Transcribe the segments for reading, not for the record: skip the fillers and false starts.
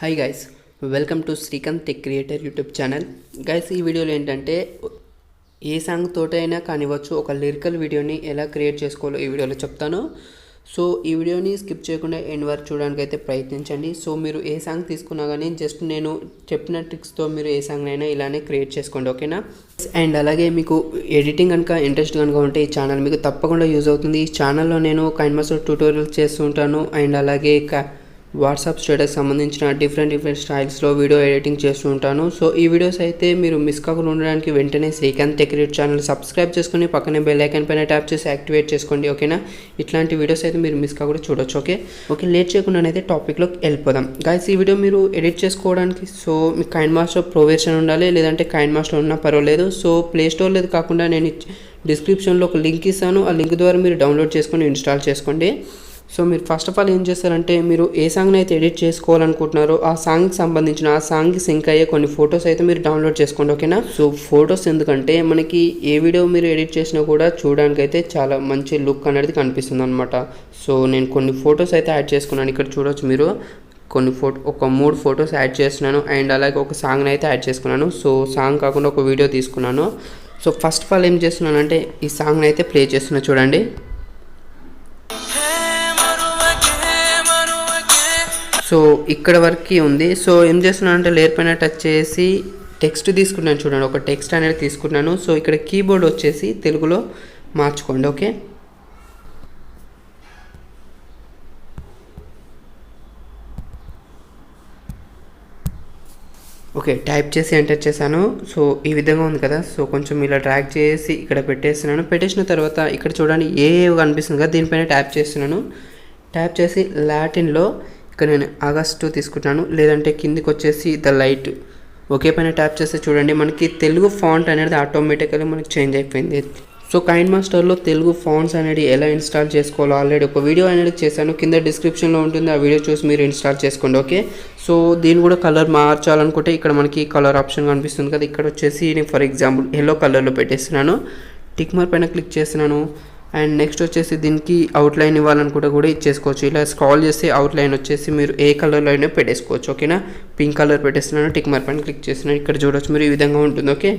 Hi guys, welcome to Srikanth tech creator YouTube channel. Guys, ఈ వీడియోలో ఏంటంటే ఏ సాంగ్ తోటైనా కానివ్వచ్చు ఒక లిరికల్ వీడియోని ఎలా క్రియేట్ చేసుకోవాలో ఈ వీడియోలో చెప్తాను. సో ఈ వీడియోని స్కిప్ చేయకుండా ఎండ్ వరకు చూడడానికి అయితే ప్రయత్నించండి. సో మీరు ఏ సాంగ్ తీసుకున్నా కానీ జస్ట్ నేను చెప్పిన ట్రిక్స్తో మీరు ఏ సాంగ్ అయినా ఇలానే క్రియేట్ చేసుకోండి, ఓకేనా? అండ్ అలాగే మీకు ఎడిటింగ్ కనుక ఇంట్రెస్ట్ కనుక ఉంటే ఈ ఛానల్ మీకు తప్పకుండా యూజ్ అవుతుంది. ఈ ఛానల్లో నేను కైన్మాస్టర్ ట్యూటోరియల్స్ చేస్తూ ఉంటాను. అండ్ అలాగే వాట్సాప్ స్టేటస్ సంబంధించిన డిఫరెంట్ స్టైల్స్లో వీడియో ఎడిటింగ్ చేస్తూ ఉంటాను. సో ఈ వీడియోస్ అయితే మీరు మిస్ కాకుండా ఉండడానికి వెంటనే Srikanth tech creator channel subscribe చేసుకుని పక్కనే బెల్ ఐకాన్ పైన ట్యాప్ చేసి యాక్టివేట్ చేసుకోండి, ఓకేనా? ఇట్లాంటి వీడియోస్ అయితే మీరు మిస్ కాకుండా చూడొచ్చు. ఓకే, లేట్ చేయకుండా అయితే టాపిక్లోకి వెళ్ళిపోదాం. గైస్, ఈ వీడియో మీరు ఎడిట్ చేసుకోవడానికి సో మీకు కైన్మాస్టర్ ప్రో వెర్షన్ ఉండాలి, లేదంటే కైన్మాస్టర్ ఉన్నా పర్వాలేదు. సో ప్లే స్టోర్ లేదు కాకుండా నేను డిస్క్రిప్షన్లో ఒక లింక్ ఇస్తాను. ఆ లింక్ ద్వారా మీరు డౌన్లోడ్ చేసుకొని ఇన్స్టాల్ చేసుకోండి. సో మీరు ఫస్ట్ ఆఫ్ ఆల్ ఏం చేస్తారంటే మీరు ఏ సాంగ్ని అయితే ఎడిట్ చేసుకోవాలనుకుంటున్నారో ఆ సాంగ్కి సంబంధించిన ఆ సాంగ్కి సింక్ అయ్యే కొన్ని ఫొటోస్ అయితే మీరు డౌన్లోడ్ చేసుకోండి, ఓకేనా? సో ఫొటోస్ ఎందుకంటే మనకి ఏ వీడియో మీరు ఎడిట్ చేసినా కూడా చూడడానికి అయితే చాలా మంచి లుక్ అనేది కనిపిస్తుంది అనమాట. సో నేను కొన్ని ఫొటోస్ అయితే యాడ్ చేసుకున్నాను. ఇక్కడ చూడవచ్చు మీరు ఒక 3 ఫొటోస్ యాడ్ చేస్తున్నాను. అండ్ అలాగే ఒక సాంగ్ని అయితే యాడ్ చేసుకున్నాను. సో సాంగ్ కాకుండా ఒక వీడియో తీసుకున్నాను. సో ఫస్ట్ ఆఫ్ ఆల్ ఏం చేస్తున్నానంటే ఈ సాంగ్ని అయితే ప్లే చేస్తున్నా, చూడండి. సో ఇక్కడ వరకు ఉంది. సో ఏం చేస్తున్నాను అంటే లేయర్ పైన టచ్ చేసి టెక్స్ట్ తీసుకున్నాను, చూడండి. ఒక టెక్స్ట్ అనేది తీసుకున్నాను. సో ఇక్కడ కీబోర్డ్ వచ్చేసి తెలుగులో మార్చుకోండి, ఓకే? ఓకే, టైప్ చేసి ఎంటర్ చేశాను. సో ఈ విధంగా ఉంది కదా. సో కొంచెం ఇలా డ్రాగ్ చేసి ఇక్కడ పెట్టేస్తున్నాను. పెట్టేసిన తర్వాత ఇక్కడ చూడండి ఏ కనిపిస్తుంది కదా, దీనిపైన ట్యాప్ చేస్తున్నాను. ట్యాప్ చేసి లాటిన్లో ఇక్కడ నేను ఆగస్టు తీసుకుంటాను, లేదంటే కిందికి వచ్చేసి ద లైట్ ఒకే పైన ట్యాప్ చేస్తే చూడండి మనకి తెలుగు ఫాంట్ అనేది ఆటోమేటికల్లీ మనకి చేంజ్ అయిపోయింది. సో కైన్మాస్టర్లో తెలుగు ఫాంట్స్ అనేది ఎలా ఇన్స్టాల్ చేసుకోవాలో ఆల్రెడీ ఒక వీడియో అనేది చేశాను, కింద డిస్క్రిప్షన్లో ఉంటుంది. ఆ వీడియో చూసి మీరు ఇన్స్టాల్ చేసుకోండి, ఓకే? సో దీన్ని కూడా కలర్ మార్చాలనుకుంటే ఇక్కడ మనకి కలర్ ఆప్షన్ కనిపిస్తుంది కదా. ఇక్కడ వచ్చేసి నేను ఫర్ ఎగ్జాంపుల్ ఎల్లో కలర్లో పెట్టేస్తున్నాను. టిక్ మార్క్ పైన క్లిక్ చేస్తున్నాను. అండ్ నెక్స్ట్ వచ్చేసి దీనికి అవుట్లైన్ ఇవ్వాలనుకుంటే కూడా ఇచ్చేసుకోవచ్చు. ఇలా స్క్రాల్ చేసి అవుట్లైన్ వచ్చేసి మీరు ఏ కలర్లో అయినా పెట్టేసుకోవచ్చు, ఓకేనా? పింక్ కలర్ పెట్టేస్తున్నాను. టిక్ మార్క్ పైన క్లిక్ చేస్తున్నాను. ఇక్కడ చూడవచ్చు మీరు ఈ విధంగా ఉంటుంది, ఓకే?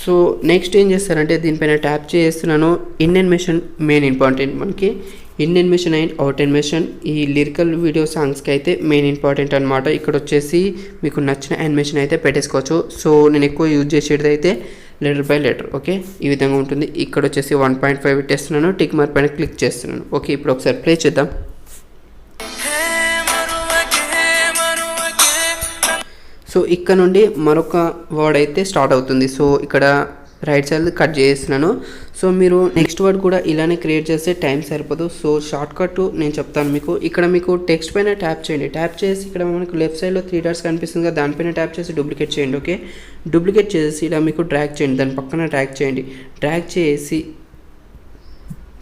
సో నెక్స్ట్ ఏం చేస్తారంటే దీనిపైన ట్యాప్ చేస్తున్నాను. ఇన్ అనిమేషన్ మెయిన్ ఇంపార్టెంట్ మనకి. In animation and out animation ఈ లిరికల్ వీడియో సాంగ్స్కి అయితే మెయిన్ ఇంపార్టెంట్ అనమాట. ఇక్కడ వచ్చేసి మీకు నచ్చిన యానిమేషన్ అయితే పెట్టేసుకోవచ్చు. సో నేను ఎక్కువ యూజ్ చేసేది అయితే లెటర్ బై లెటర్, ఓకే? ఈ విధంగా ఉంటుంది. ఇక్కడ వచ్చేసి 1.5 పెట్టేస్తున్నాను. టిక్ మార్క్ పైన క్లిక్ చేస్తున్నాను, ఓకే? ఇప్పుడు ఒకసారి ప్లే చేద్దాం. సో ఇక్కడ నుండి మరొక వర్డ్ అయితే స్టార్ట్ అవుతుంది. సో ఇక్కడ రైట్ సైడ్ కట్ చేస్తున్నాను. సో మీరు నెక్స్ట్ వర్డ్ కూడా ఇలానే క్రియేట్ చేస్తే టైం సరిపోదు. సో షార్ట్ కట్ నేను చెప్తాను మీకు. ఇక్కడ మీకు టెక్స్ట్ పైన ట్యాప్ చేయండి. ట్యాప్ చేసి ఇక్కడ మనకు లెఫ్ట్ సైడ్లో 3 డాట్స్ కనిపిస్తుంది కదా, దానిపైన ట్యాప్ చేసి డూప్లికేట్ చేయండి, ఓకే? డూప్లికేట్ చేసి ఇలా మీకు డ్రాగ్ చేయండి, దాని పక్కన డ్రాగ్ చేయండి. డ్రాగ్ చేసి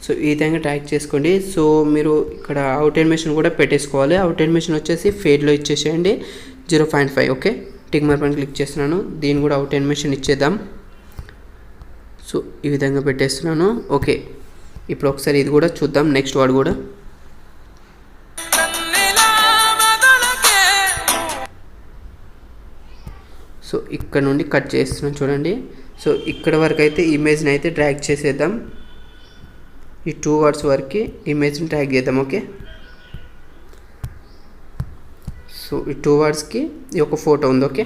సో ఈ విధంగా ట్యాగ్ చేసుకోండి. సో మీరు ఇక్కడ అవుట్ అనిమేషన్ కూడా పెట్టేసుకోవాలి. అవుట్ అనిమేషన్ వచ్చేసి ఫేడ్లో ఇచ్చేసేయండి 0.5, ఓకే? టిక్ మార్క్ పైన క్లిక్ చేస్తున్నాను. దీన్ని కూడా అవుట్ అనిమేషన్ ఇచ్చేద్దాం. సో ఈ విధంగా పెట్టేస్తున్నాను, ఓకే? ఇప్పుడు ఒకసారి ఇది కూడా చూద్దాం, నెక్స్ట్ వర్డ్ కూడా. సో ఇక్కడ నుండి కట్ చేస్తున్నాను, చూడండి. సో ఇక్కడ వరకు అయితే ఇమేజ్ని అయితే డ్రాగ్ చేసేద్దాం. ఈ 2 వర్డ్స్ వరకు ఇమేజ్ని డ్రాగ్ చేద్దాం, ఓకే? సో ఈ 2 వర్డ్స్కి ఈ ఒక ఫోటో ఉంది, ఓకే?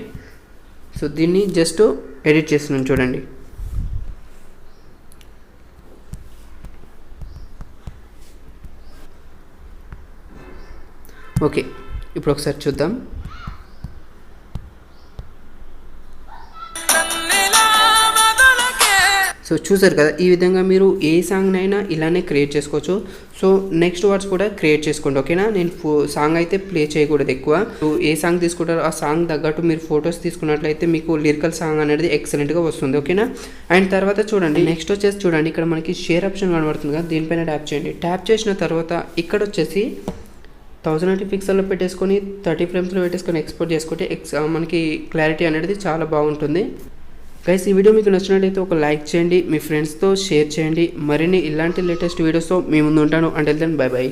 సో దీన్ని జస్ట్ ఎడిట్ చేస్తున్నాను, చూడండి. ఓకే, ఇప్పుడు ఒకసారి చూద్దాం. సో చూసారు కదా, ఈ విధంగా మీరు ఏ సాంగ్నైనా ఇలానే క్రియేట్ చేసుకోవచ్చు. సో నెక్స్ట్ వర్డ్స్ కూడా క్రియేట్ చేసుకోండి, ఓకేనా? నేను సాంగ్ అయితే ప్లే చేయకూడదు ఎక్కువ. సో ఏ సాంగ్ తీసుకుంటారో ఆ సాంగ్ తగ్గట్టు మీరు ఫొటోస్ తీసుకున్నట్లయితే మీకు లిరికల్ సాంగ్ అనేది ఎక్సలెంట్గా వస్తుంది, ఓకేనా? అండ్ తర్వాత చూడండి, నెక్స్ట్ వచ్చేసి చూడండి ఇక్కడ మనకి షేర్ ఆప్షన్ కనబడుతుంది కదా, దీనిపైన ట్యాప్ చేయండి. ట్యాప్ చేసిన తర్వాత ఇక్కడ వచ్చేసి 1080 పిక్సెల్లో పెట్టేసుకొని 30 ఫ్రేమ్స్లో పెట్టేసుకొని ఎక్స్పోర్ట్ చేసుకుంటే మనకి క్లారిటీ అనేది చాలా బాగుంటుంది. గైస్, ఈ వీడియో మీకు నచ్చినట్లయితే ఒక లైక్ చేయండి, మీ ఫ్రెండ్స్తో షేర్ చేయండి. మరిన్ని ఇలాంటి లేటెస్ట్ వీడియోస్తో మీ ముందు ఉంటాను. Until then bye by.